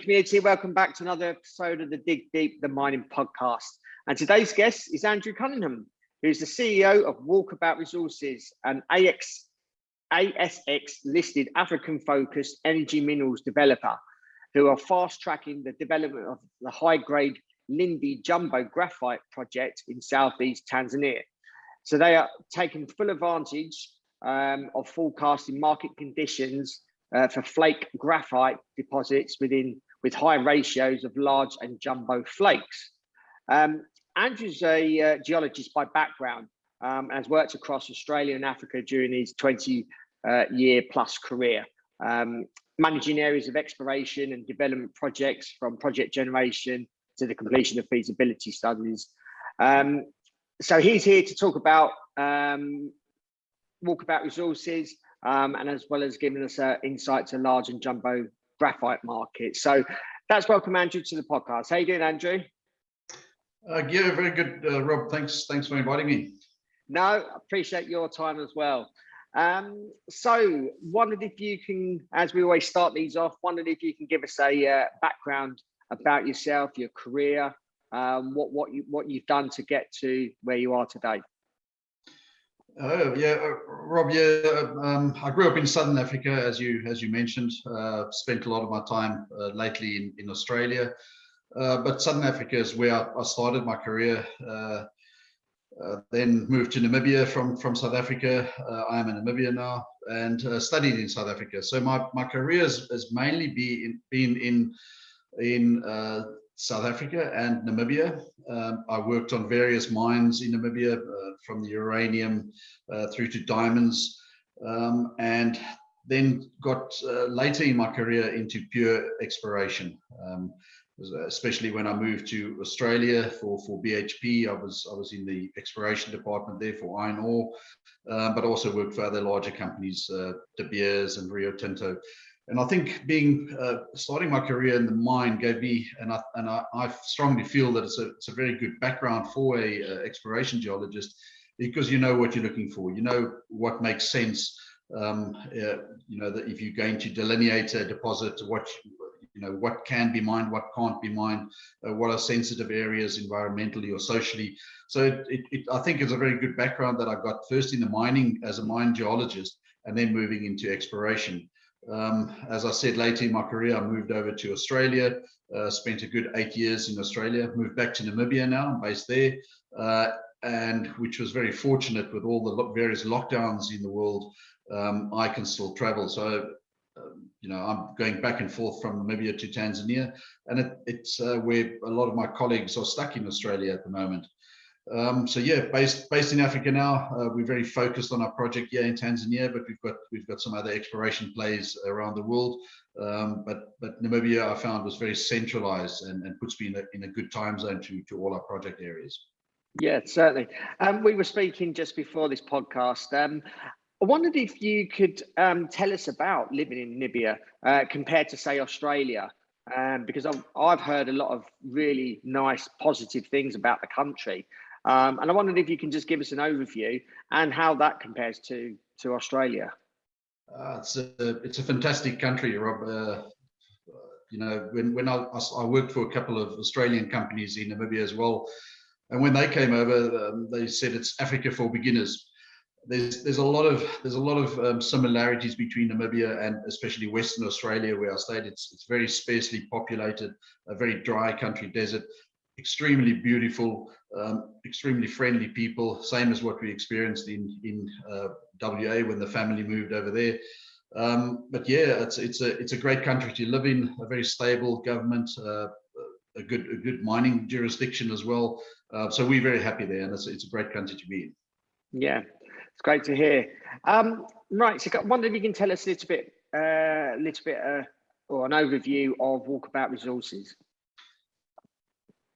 community. Welcome back to another episode of the Dig Deep, the Mining Podcast. And today's guest is Andrew Cunningham, who's the CEO of Walkabout Resources, an ASX-listed African-focused energy minerals developer who are fast-tracking the development of the high-grade Lindi Jumbo Graphite Project in southeast Tanzania. So they are taking full advantage of forecasting market conditions for flake graphite deposits with high ratios of large and jumbo flakes. Andrew's a geologist by background and has worked across Australia and Africa during his 20-year plus career, managing areas of exploration and development projects from project generation to the completion of feasibility studies. So he's here to talk about Walkabout Resources, and as well as giving us insight to large and jumbo graphite markets. So that's welcome, Andrew, to the podcast. How you doing, Andrew? Yeah, very good, Rob. Thanks for inviting me. No, I appreciate your time as well. So wondered if you can, as we always start these off, wondered if you can give us a background about yourself, your career, what you've done to get to where you are today. Oh yeah, Rob. Yeah, I grew up in Southern Africa, as you mentioned. Spent a lot of my time lately in Australia, but Southern Africa is where I started my career. Then moved to Namibia from South Africa. I am in Namibia now, and studied in South Africa. So my career has mainly been in South Africa and Namibia. I worked on various mines in Namibia, from the uranium through to diamonds, and then got later in my career into pure exploration. Especially when I moved to Australia for BHP, I was in the exploration department there for iron ore, but also worked for other larger companies, De Beers and Rio Tinto. And I think starting my career in the mine gave me, and I strongly feel that it's a very good background for a exploration geologist, because you know what you're looking for, you know what makes sense, you know that if you're going to delineate a deposit, what can be mined, what can't be mined, what are sensitive areas environmentally or socially. So I think it's a very good background that I got first in the mining as a mine geologist, and then moving into exploration. As I said, later in my career, I moved over to Australia, spent a good 8 years in Australia, moved back to Namibia now, I'm based there, and which was very fortunate with all the various lockdowns in the world. I can still travel. So, I'm going back and forth from Namibia to Tanzania, and it's where a lot of my colleagues are stuck in Australia at the moment. So yeah, based in Africa now. We're very focused on our project here in Tanzania, but we've got some other exploration plays around the world. But Namibia, I found, was very centralized and puts me in a good time zone to all our project areas. Yeah, certainly. We were speaking just before this podcast. I wondered if you could tell us about living in Namibia compared to, say, Australia. Because I've heard a lot of really nice, positive things about the country. And I wondered if you can just give us an overview and how that compares to Australia. It's a fantastic country, Rob. When I worked for a couple of Australian companies in Namibia as well, and when they came over, they said it's Africa for beginners. There's a lot of similarities between Namibia and especially Western Australia, where I stayed. It's very sparsely populated, a very dry country, desert, extremely beautiful, extremely friendly people, same as what we experienced in WA when the family moved over there. But yeah, it's a great country to live in, a very stable government, a good mining jurisdiction as well. So we're very happy there, and it's a great country to be in. Yeah, it's great to hear. Right, so I wonder if you can tell us a little bit or an overview of Walkabout Resources.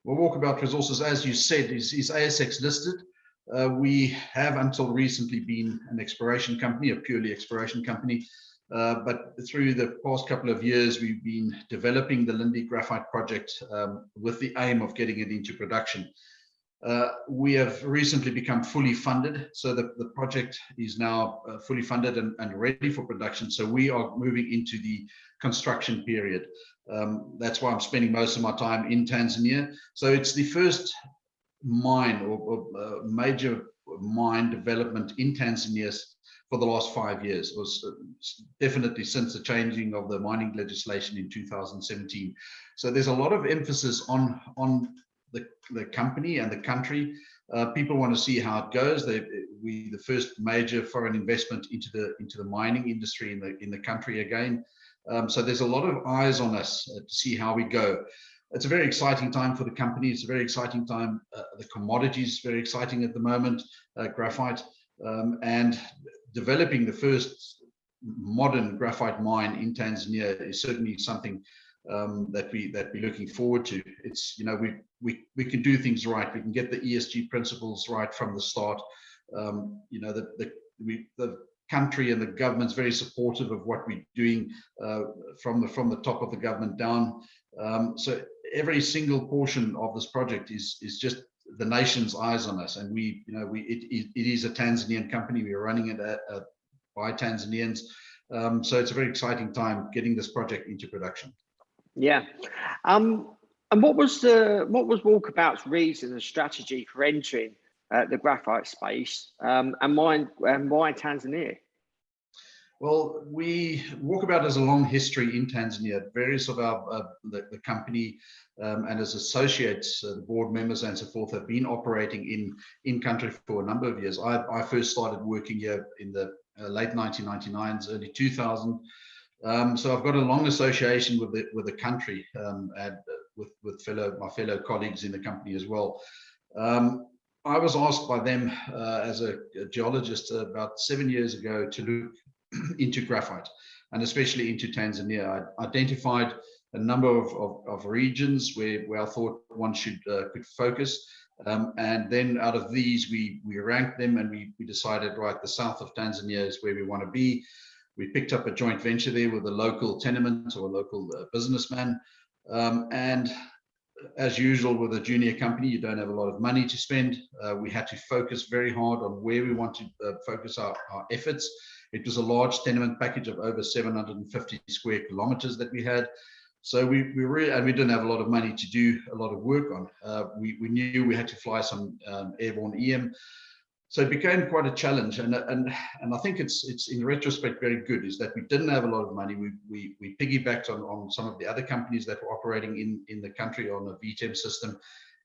Well, Walkabout Resources, as you said, is ASX listed. We have until recently been an exploration company, a purely exploration company. But through the past couple of years, we've been developing the Lindi Graphite Project with the aim of getting it into production. We have recently become fully funded, so the project is now fully funded and ready for production. So we are moving into the construction period. That's why I'm spending most of my time in Tanzania. So it's the first mine or major mine development in Tanzania for the last 5 years. It was definitely since the changing of the mining legislation in 2017. So there's a lot of emphasis on the company and the country. People want to see how it goes. We the first major foreign investment into the mining industry in the country again. So there's a lot of eyes on us to see how we go. It's a very exciting time for the company. It's a very exciting time. The commodity is very exciting at the moment, graphite, and developing the first modern graphite mine in Tanzania is certainly something that we're looking forward to. It's, you know, we can do things right. We can get the ESG principles right from the start. You know, the country and the government's very supportive of what we're doing from the top of the government down. So every single portion of this project is just the nation's eyes on us, and it is a Tanzanian company. We're running it by Tanzanians, so it's a very exciting time getting this project into production. Yeah, and what was Walkabout's reason and strategy for entering the graphite space, and why Tanzania? Well, Walkabout has a long history in Tanzania. Various of the company and as associates, the board members and so forth, have been operating in country for a number of years. I first started working here in the late 1999s, early 2000. So I've got a long association with the country and with my fellow colleagues in the company as well. I was asked by them as a geologist about 7 years ago to look into graphite, and especially into Tanzania. I identified a number of regions where I thought one could focus, and then out of these we ranked them, and we decided, right, the south of Tanzania is where we want to be. We picked up a joint venture there with a local tenement or a local businessman, and as usual with a junior company, you don't have a lot of money to spend. We had to focus very hard on where we want to focus our efforts. It was a large tenement package of over 750 square kilometers that we had. So we didn't have a lot of money to do a lot of work on. We knew we had to fly some airborne EM. So it became quite a challenge, and I think it's in retrospect very good, is that we didn't have a lot of money. We piggybacked on some of the other companies that were operating in the country on a VTEM system,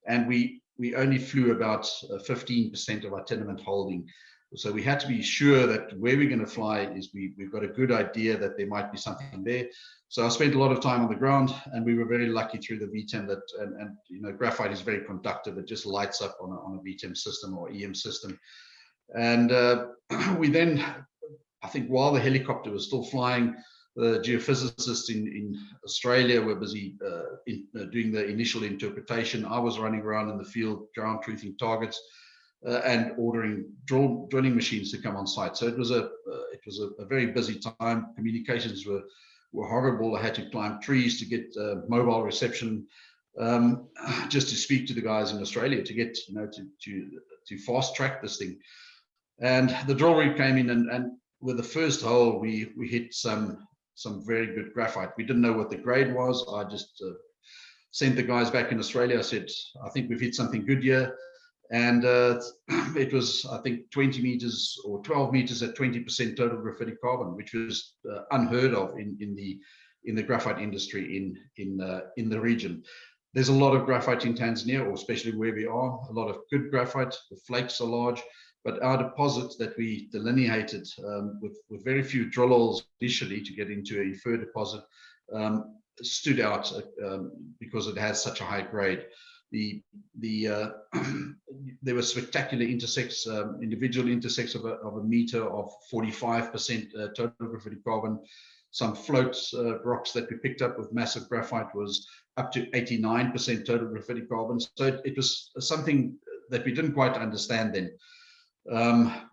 and we only flew about 15% of our tenement holding. So we had to be sure that where we're going to fly is we've got a good idea that there might be something there. So I spent a lot of time on the ground, and we were very lucky through the VTEM that, and you know, graphite is very conductive. It just lights up on a VTEM system or EM system. And we then, I think while the helicopter was still flying, the geophysicists in Australia were busy doing the initial interpretation. I was running around in the field, ground truthing targets, and ordering drilling machines to come on site. So it was a very busy time. Communications were horrible. I had to climb trees to get mobile reception, just to speak to the guys in Australia to get, you know, to fast track this thing. And the drill rig came in, and with the first hole we hit some very good graphite. We didn't know what the grade was. I just sent the guys back in Australia. I said, I think we've hit something good here. And it was, I think, 20 meters or 12 meters at 20% total graphitic carbon, which was unheard of in the graphite industry in the region. There's a lot of graphite in Tanzania, or especially where we are, a lot of good graphite. The flakes are large, but our deposit that we delineated with very few drill holes initially to get into an inferred deposit stood out because it has such a high grade. There were spectacular intersects, individual intersects of a meter of 45% total graphitic carbon. Some floats rocks that we picked up with massive graphite was up to 89% total graphitic carbon. So it was something that we didn't quite understand then.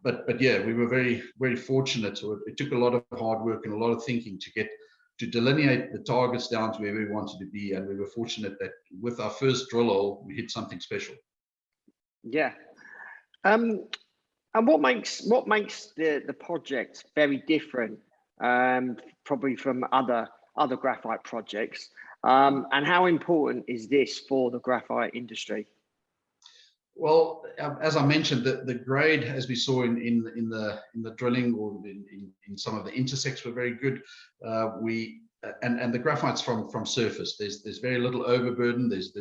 But yeah, we were very, very fortunate. It took a lot of hard work and a lot of thinking to delineate the targets down to where we wanted to be, and we were fortunate that with our first drill hole we hit something special. Yeah, and what makes the project very different, probably from other graphite projects, And how important is this for the graphite industry? Well, as I mentioned, the grade, as we saw in the drilling or in some of the intersects, were very good. And the graphite's from surface. There's very little overburden. There's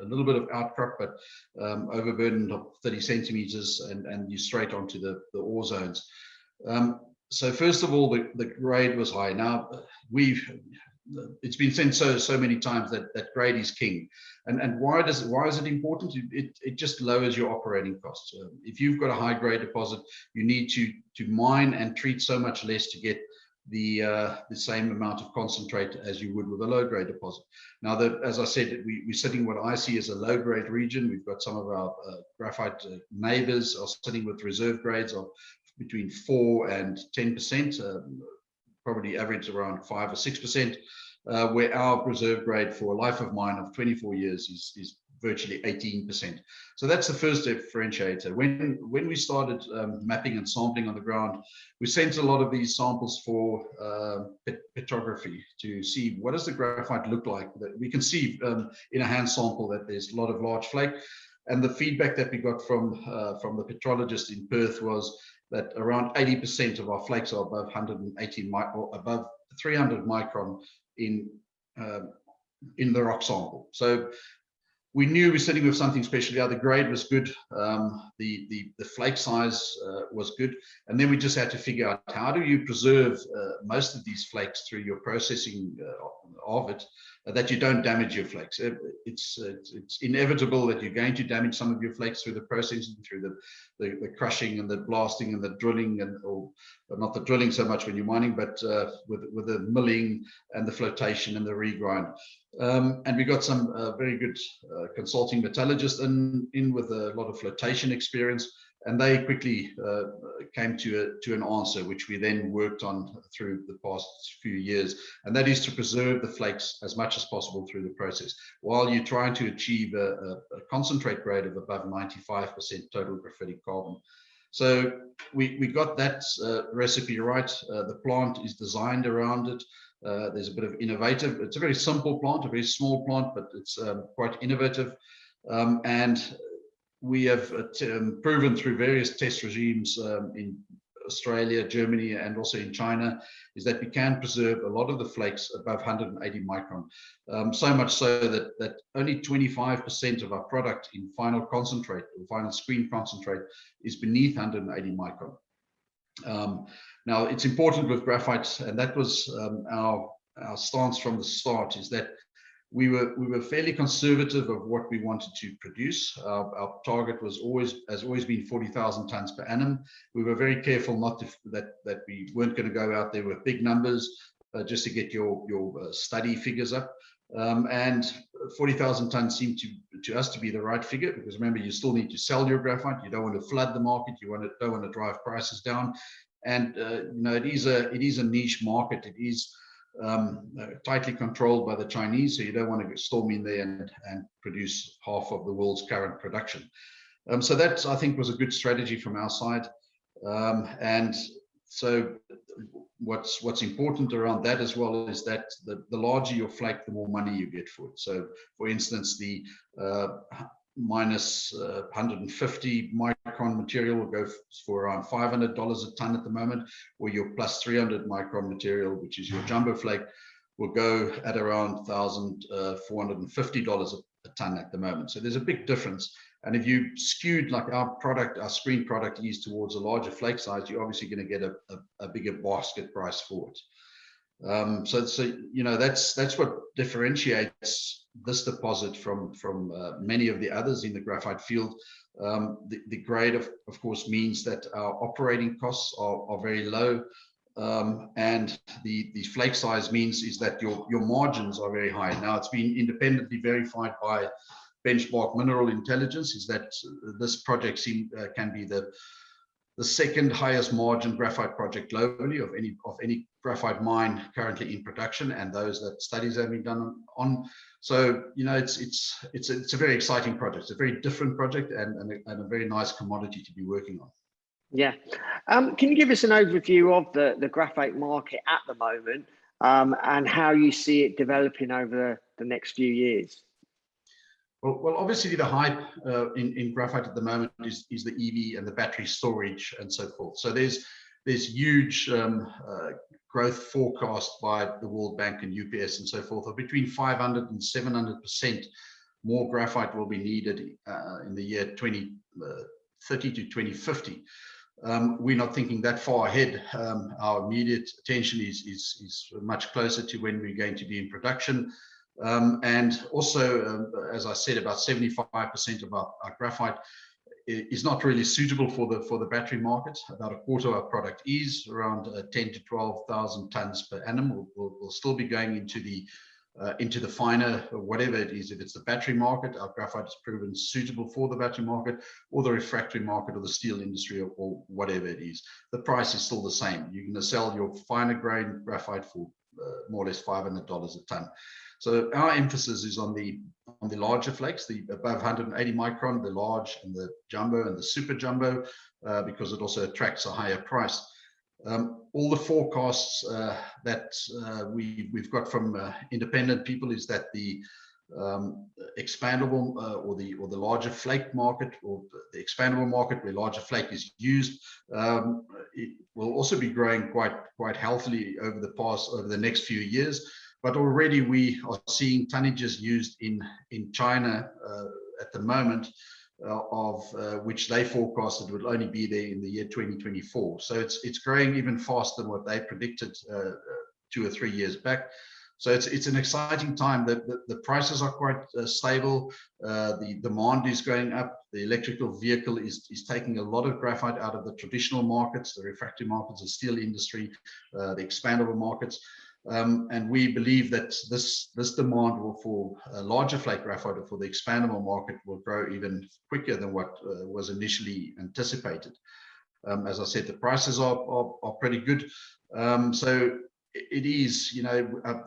a little bit of outcrop, but overburden of 30 centimeters, and you straight onto the ore zones. So first of all, the grade was high. Now it's been said so many times that grade is king, and why is it important? It just lowers your operating costs. If you've got a high grade deposit, you need to mine and treat so much less to get the same amount of concentrate as you would with a low grade deposit. Now, as I said, we're sitting what I see as a low grade region. We've got some of our graphite neighbors are sitting with reserve grades of between 4 and 10%, probably average around 5 or 6%, where our reserve grade for a life of mine of 24 years is virtually 18%. So that's the first differentiator. When we started mapping and sampling on the ground, we sent a lot of these samples for petrography to see what does the graphite look like. That we can see in a hand sample that there's a lot of large flake, and the feedback that we got from the petrologist in Perth was that around 80% of our flakes are above 180 or above 300 micron in the rock sample. So we knew we were sitting with something special. Yeah, the grade was good, the flake size was good, and then we just had to figure out how do you preserve most of these flakes through your processing of it, that you don't damage your flakes. It's inevitable that you're going to damage some of your flakes through the processing, through the crushing and the blasting and the drilling, or not the drilling so much when you're mining, but with the milling and the flotation and the regrind. And we got some very good consulting metallurgists in with a lot of flotation experience, and they quickly came to an answer, which we then worked on through the past few years, and that is to preserve the flakes as much as possible through the process, while you're trying to achieve a concentrate grade of above 95% total graphitic carbon. So we got that recipe right. The plant is designed around it. There's a bit of innovative. It's a very simple plant, a very small plant, but it's quite innovative. And we have proven through various test regimes in Australia, Germany, and also in China, is that we can preserve a lot of the flakes above 180 micron. So much so that only 25% of our product in final concentrate, or final screen concentrate, is beneath 180 micron. Now, it's important with graphite, and that was our stance from the start, is that we were fairly conservative of what we wanted to produce. Our target has always been 40,000 tons per annum. We were very careful not to that we weren't going to go out there with big numbers just to get your study figures up. And 40,000 tons seemed to us to be the right figure, because remember, you still need to sell your graphite. You don't want to flood the market. Don't want to drive prices down. And it is a niche market. It is tightly controlled by the Chinese, so you don't want to storm in there and produce half of the world's current production. So that, I think, was a good strategy from our side. And so what's important around that as well is that the larger your flake, the more money you get for it. So, for instance, the minus 150 micron material will go for around $500 a ton at the moment, or your plus 300 micron material, which is your jumbo flake, will go at around $1,450 a ton at the moment. So there's a big difference. And if you skewed, like our screen product is towards a larger flake size, you're obviously going to get a bigger basket price for it. So that's what differentiates this deposit from many of the others in the graphite field. The grade of course means that our operating costs are very low, and the flake size means is that your margins are very high. Now, it's been independently verified by Benchmark Mineral Intelligence, is that this project can be the second highest margin graphite project globally of any graphite mine currently in production, and those that studies have been done on. So it's a very exciting project. It's a very different project, and a very nice commodity to be working on. Yeah. Can you give us an overview of the graphite market at the moment, and how you see it developing over the next few years? Well, obviously the hype in graphite at the moment is the EV and the battery storage and so forth. So there's huge growth forecast by the World Bank and UPS and so forth of between 500 and 700% more graphite will be needed in the year 2030 to 2050. We're not thinking that far ahead. Our immediate attention is much closer to when we're going to be in production. And also, as I said, about 75% of our graphite is not really suitable for the battery market. About a quarter of our product is around 10 to 12,000 tons per annum. We'll still be going into the finer, whatever it is. If it's the battery market, our graphite is proven suitable for the battery market, or the refractory market, or the steel industry, or whatever it is. The price is still the same. You're going to sell your finer grain graphite for more or less $500 a ton. So our emphasis is on the larger flakes, the above 180 micron, the large and the jumbo and the super jumbo, because it also attracts a higher price. All the forecasts that we've got from independent people is that the expandable or the larger flake market, or the expandable market where larger flake is used, it will also be growing quite healthily over the next few years. But already we are seeing tonnages used in China at the moment, of which they forecasted would only be there in the year 2024. So it's growing even faster than what they predicted 2 or 3 years back. So it's an exciting time. The prices are quite stable. The demand is going up. The electrical vehicle is taking a lot of graphite out of the traditional markets, the refractory markets, the steel industry, the expandable markets. And we believe that this demand for larger flake graphite, or for the expandable market, will grow even quicker than what was initially anticipated. As I said, the prices are pretty good. So it is,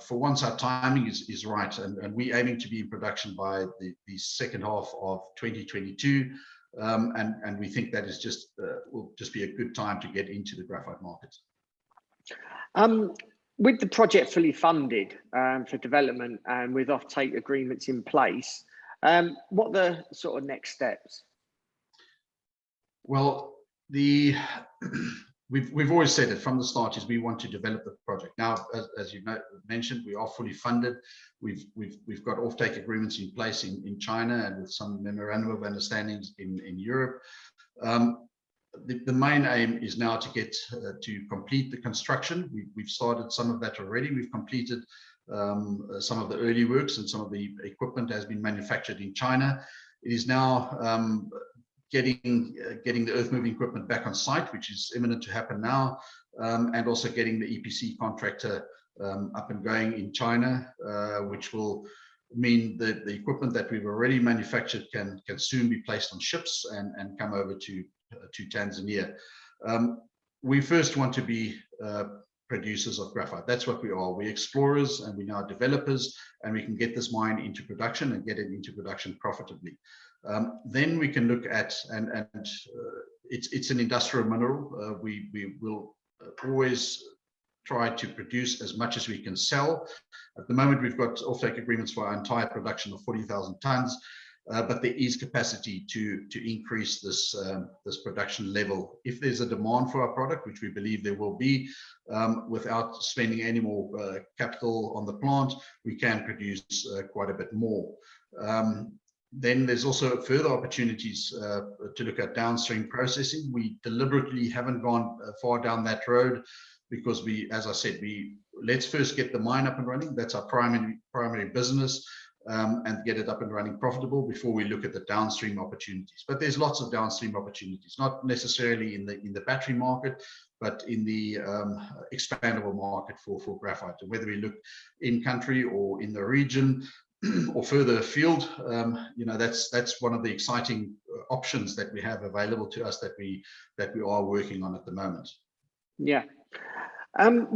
for once our timing is right, and we're aiming to be in production by the second half of 2022. And we think that is will just be a good time to get into the graphite market. With the project fully funded for development and with offtake agreements in place, what are the sort of next steps? Well, we've always said it from the start, is we want to develop the project. Now, as you mentioned, we are fully funded. We've got offtake agreements in place in China, and with some memorandum of understandings in Europe. The main aim is now to get to complete the construction. We've started some of that already. We've completed some of the early works, and some of the equipment has been manufactured in China. It is now getting the earth moving equipment back on site, which is imminent to happen now, and also getting the EPC contractor up and going in China, which will mean that the equipment that we've already manufactured can soon be placed on ships and come over to Tanzania. We first want to be producers of graphite. That's what we are. We're explorers, and we're now developers, and we can get this mine into production and get it into production profitably. Then we can look at, and it's an industrial mineral. We will always try to produce as much as we can sell. At the moment, we've got offtake agreements for our entire production of 40,000 tons. But there is capacity to increase this production level. If there's a demand for our product, which we believe there will be, without spending any more capital on the plant, we can produce quite a bit more. Then there's also further opportunities to look at downstream processing. We deliberately haven't gone far down that road, because as I said, let's first get the mine up and running. That's our primary business. And get it up and running profitable before we look at the downstream opportunities. But there's lots of downstream opportunities, not necessarily in the battery market, but in the expandable market for graphite. And whether we look in country or in the region or further afield, that's one of the exciting options that we have available to us, that we are working on at the moment. Yeah. And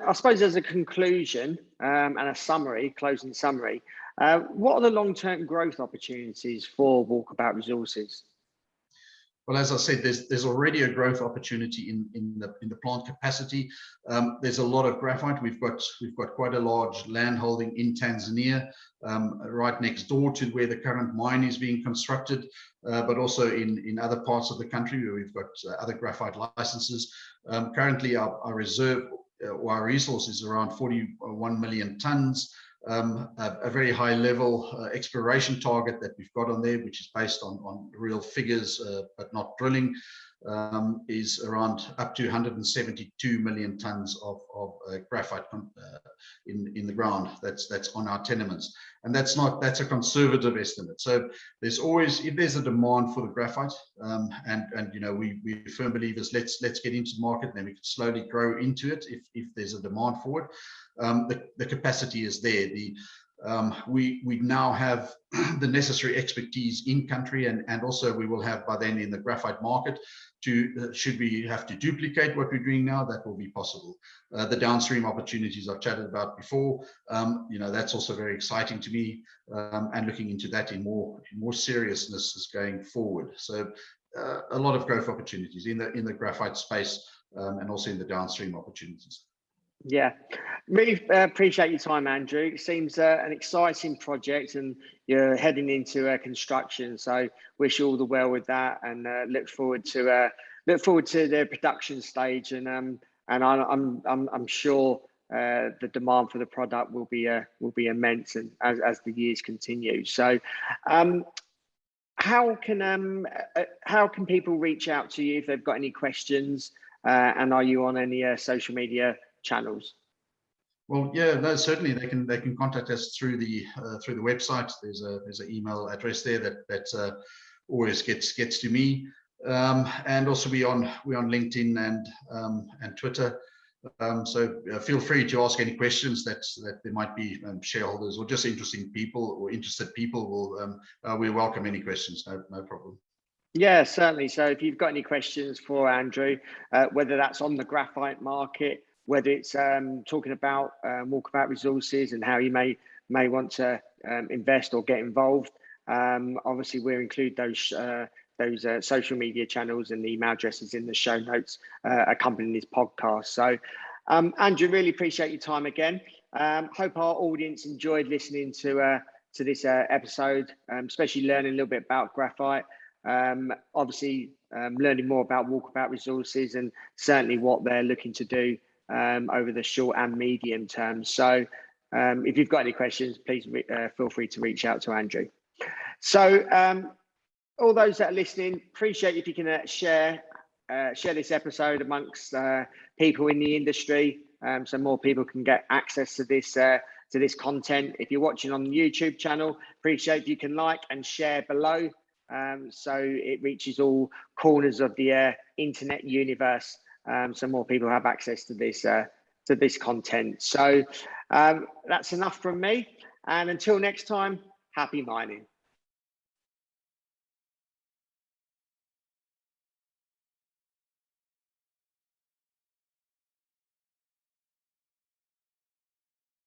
I suppose as a conclusion and a closing summary, what are the long-term growth opportunities for Walkabout Resources? Well, as I said, there's already a growth opportunity in the plant capacity. There's a lot of graphite. We've got quite a large land holding in Tanzania, right next door to where the current mine is being constructed, but also in other parts of the country where we've got other graphite licenses. Currently, our reserve or our resource is around 41 million tons. A very high level exploration target that we've got on there, which is based on real figures, but not drilling, is around up to 172 million tons of graphite in the ground. That's on our tenements, and that's a conservative estimate. So there's always, if there's a demand for the graphite, and you know, we firm believers, let's get into the market, and then we can slowly grow into it if there's a demand for it. The capacity is there. We now have the necessary expertise in country, and also we will have by then in the graphite market to, should we have to duplicate what we're doing now, that will be possible. The downstream opportunities I've chatted about before, you know, that's also very exciting to me, and looking into that in more seriousness is going forward. So a lot of growth opportunities in the graphite space, and also in the downstream opportunities. Yeah, really appreciate your time, Andrew. It seems an exciting project, and you're heading into construction. So wish you all the well with that, and look forward to the production stage. And I'm sure the demand for the product will be immense, and as the years continue. So how can people reach out to you if they've got any questions? And are you on any social media channels? Well, yeah, no, certainly they can contact us through the website. There's an email address there that always gets to me, and also we on LinkedIn and Twitter. So feel free to ask any questions that there might be, shareholders or just interested people will we welcome any questions. No problem. Yeah, certainly. So if you've got any questions for Andrew, whether that's on the graphite market, whether it's talking about Walkabout Resources and how you may want to invest or get involved, obviously we'll include those social media channels and the email addresses in the show notes accompanying this podcast. So Andrew, really appreciate your time again. Hope our audience enjoyed listening to this episode, especially learning a little bit about graphite. Obviously learning more about Walkabout Resources and certainly what they're looking to do over the short and medium term. So if you've got any questions, please feel free to reach out to Andrew. So all those that are listening, appreciate if you can share this episode amongst people in the industry, so more people can get access to this content. If you're watching on the YouTube channel, appreciate if you can like and share below, so it reaches all corners of the internet universe, so more people have access to this content. So that's enough from me, and until next time, happy mining.